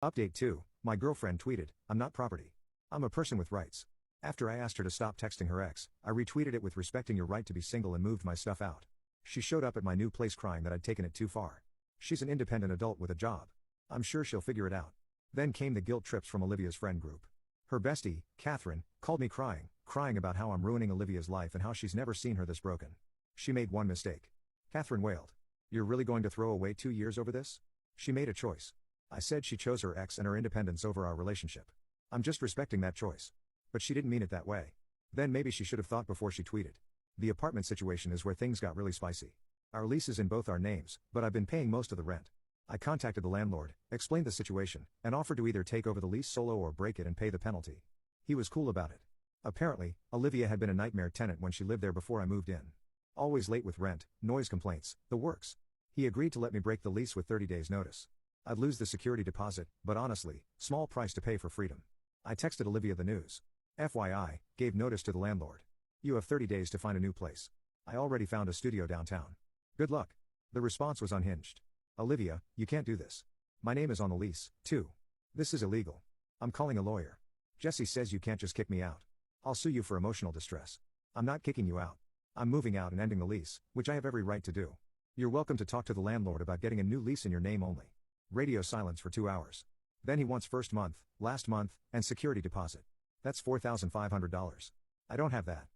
Update 2. My girlfriend tweeted, "I'm not property. I'm a person with rights." After I asked her to stop texting her ex, I retweeted it with respecting your right to be single and moved my stuff out. She showed up at my new place crying that I'd taken it too far. She's an independent adult with a job. I'm sure she'll figure it out. Then came the guilt trips from Olivia's friend group. Her bestie, Catherine, called me crying about how I'm ruining Olivia's life and how she's never seen her this broken. She made one mistake. Catherine wailed. "You're really going to throw away 2 years over this?" She made a choice. I said she chose her ex and her independence over our relationship. I'm just respecting that choice. But she didn't mean it that way. Then maybe she should have thought before she tweeted. The apartment situation is where things got really spicy. Our lease is in both our names, but I've been paying most of the rent. I contacted the landlord, explained the situation, and offered to either take over the lease solo or break it and pay the penalty. He was cool about it. Apparently, Olivia had been a nightmare tenant when she lived there before I moved in. Always late with rent, noise complaints, the works. He agreed to let me break the lease with 30 days notice. I'd lose the security deposit, but honestly, small price to pay for freedom. I texted Olivia the news. FYI, gave notice to the landlord. You have 30 days to find a new place. I already found a studio downtown. Good luck. The response was unhinged. Olivia, you can't do this. My name is on the lease, too. This is illegal. I'm calling a lawyer. Jesse says you can't just kick me out. I'll sue you for emotional distress. I'm not kicking you out. I'm moving out and ending the lease, which I have every right to do. You're welcome to talk to the landlord about getting a new lease in your name only. Radio silence for 2 hours. Then he wants first month, last month, and security deposit. That's $4,500. I don't have that.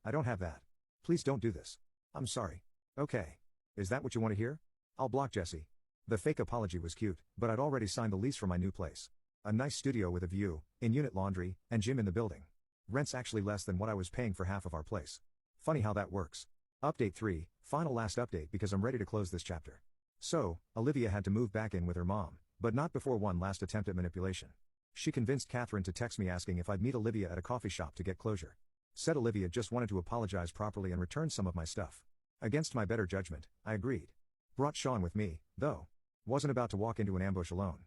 I don't have that. Please don't do this. I'm sorry. Okay. Is that what you want to hear? I'll block Jesse. The fake apology was cute, but I'd already signed the lease for my new place. A nice studio with a view, in-unit laundry, and gym in the building. Rent's actually less than what I was paying for half of our place. Funny how that works. Update 3, final last update because I'm ready to close this chapter. So, Olivia had to move back in with her mom, but not before one last attempt at manipulation. She convinced Catherine to text me asking if I'd meet Olivia at a coffee shop to get closure. Said Olivia just wanted to apologize properly and return some of my stuff. Against my better judgment, I agreed. Brought Sean with me, though. Wasn't about to walk into an ambush alone.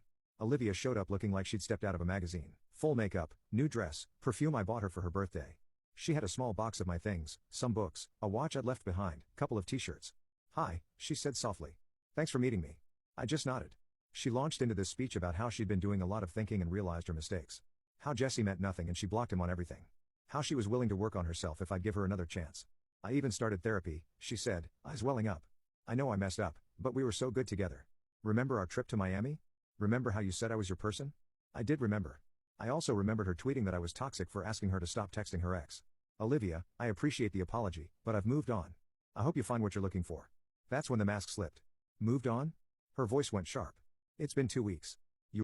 Olivia showed up looking like she'd stepped out of a magazine. Full makeup, new dress, perfume I bought her for her birthday. She had a small box of my things, some books, a watch I'd left behind, couple of t-shirts. "Hi," she said softly. "Thanks for meeting me." I just nodded. She launched into this speech about how she'd been doing a lot of thinking and realized her mistakes. How Jesse meant nothing and she blocked him on everything. How she was willing to work on herself if I'd give her another chance. "I even started therapy," she said, eyes welling up. "I know I messed up, but we were so good together. Remember our trip to Miami? Remember how you said I was your person?" I did remember. I also remembered her tweeting that I was toxic for asking her to stop texting her ex. "Olivia, I appreciate the apology, but I've moved on. I hope you find what you're looking for." That's when the mask slipped. Moved on? Her voice went sharp. It's been 2 weeks. You